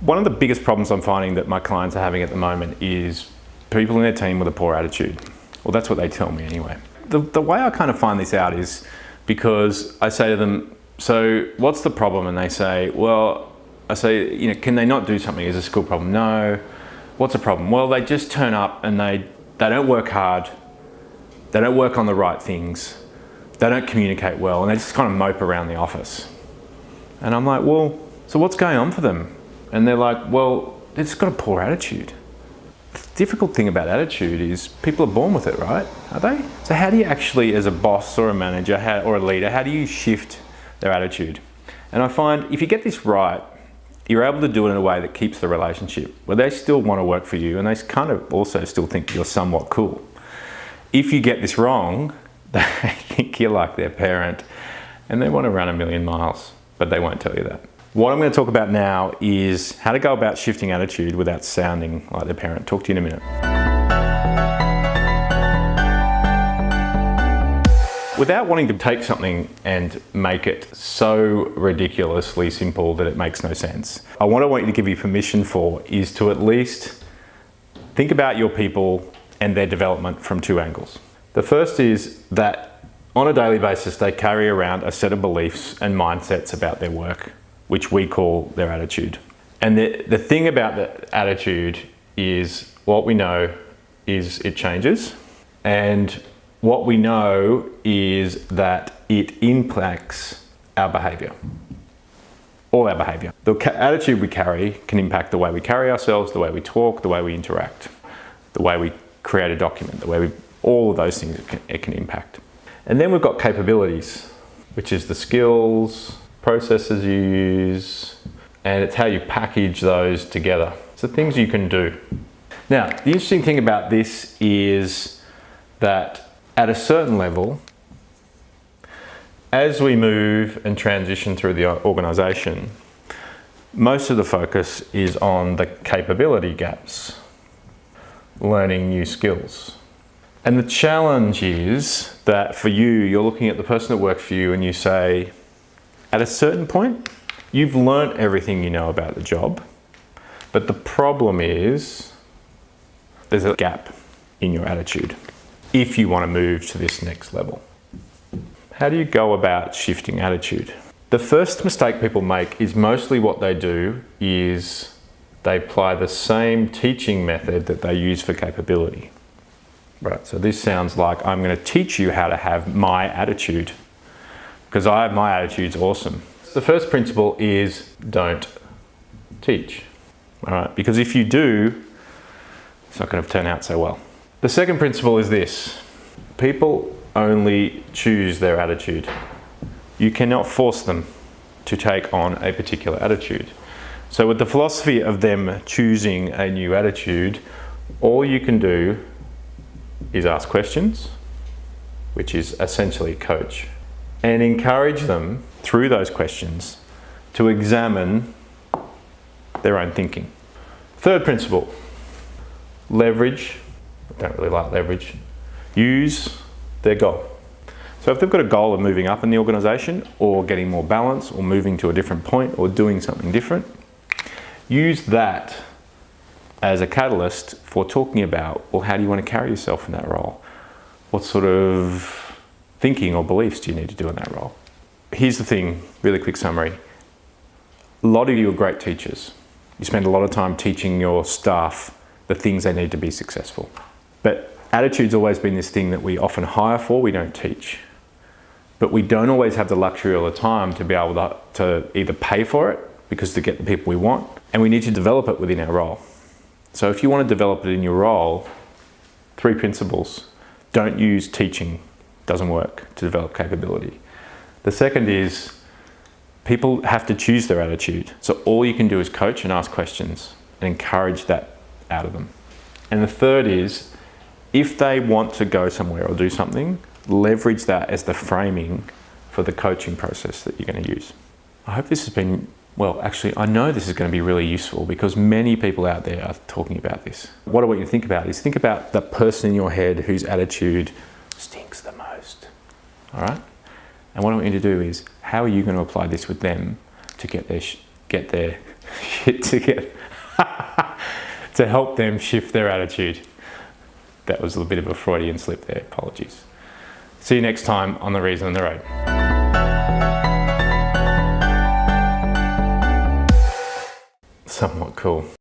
One of the biggest problems I'm finding that my clients are having at the moment is people in their team with a poor attitude. Well, that's what they tell me anyway. The way I kind of find this out is because I say to them, so what's the problem? And they say, well, I say, can they not do something? Is this a school problem? No. What's the problem? Well, they just turn up and they don't work hard. They don't work on the right things. They don't communicate well, and they just kind of mope around the office. And I'm like, well, so what's going on for them? And they're like, well, they've just got a poor attitude. The difficult thing about attitude is people are born with it, right? Are they? So how do you actually, as a boss or a manager or a leader, how do you shift their attitude? And I find if you get this right, you're able to do it in a way that keeps the relationship, where they still want to work for you and they kind of also still think you're somewhat cool. If you get this wrong, they think you're like their parent and they want to run a million miles, but they won't tell you that. What I'm going to talk about now is how to go about shifting attitude without sounding like their parent. Talk to you in a minute. Without wanting to take something and make it so ridiculously simple that it makes no sense, what I want you to give you permission for is to at least think about your people and their development from two angles. The first is that on a daily basis, they carry around a set of beliefs and mindsets about their work, which we call their attitude. And the thing about the attitude is what we know is it changes. And what we know is that it impacts our behavior, all our behavior. The attitude we carry can impact the way we carry ourselves, the way we talk, the way we interact, the way we create a document, all of those things it can impact. And then we've got capabilities, which is the skills, processes you use, and it's how you package those together. It's the things you can do. Now, the interesting thing about this is that at a certain level, as we move and transition through the organization, most of the focus is on the capability gaps, learning new skills. And the challenge is that for you, you're looking at the person that works for you and you say, at a certain point, you've learnt everything you know about the job, but the problem is there's a gap in your attitude if you want to move to this next level. How do you go about shifting attitude? The first mistake people make is mostly what they do is they apply the same teaching method that they use for capability. Right, so this sounds like I'm going to teach you how to have my attitude because my attitude's awesome. The first principle is don't teach. All right, because if you do, it's not going to turn out so well. The second principle is this: people only choose their attitude. You cannot force them to take on a particular attitude. So with the philosophy of them choosing a new attitude, all you can do is ask questions, which is essentially coach, and encourage them through those questions to examine their own thinking. Third principle, leverage. I don't really like leverage. Use their goal. So if they've got a goal of moving up in the organization or getting more balance or moving to a different point or doing something different, use that as a catalyst for talking about, well, how do you want to carry yourself in that role? What sort of thinking or beliefs do you need to do in that role? Here's the thing, really quick summary. A lot of you are great teachers. You spend a lot of time teaching your staff the things they need to be successful. But attitude's always been this thing that we often hire for, we don't teach. But we don't always have the luxury all the time to be able to either pay for it, because to get the people we want, and we need to develop it within our role. So if you want to develop it in your role, 3 principles. Don't use teaching, doesn't work to develop capability. The second is people have to choose their attitude. So all you can do is coach and ask questions and encourage that out of them. And the third is if they want to go somewhere or do something, leverage that as the framing for the coaching process that you're going to use. I hope this has been, well, actually, I know this is going to be really useful because many people out there are talking about this. What I want you to think about is think about the person in your head whose attitude stinks the most, all right? And what I want you to do is, how are you going to apply this with them to get their shit together to help them shift their attitude. That was a bit of a Freudian slip there, apologies. See you next time on The Reason on the Road. Somewhat cool.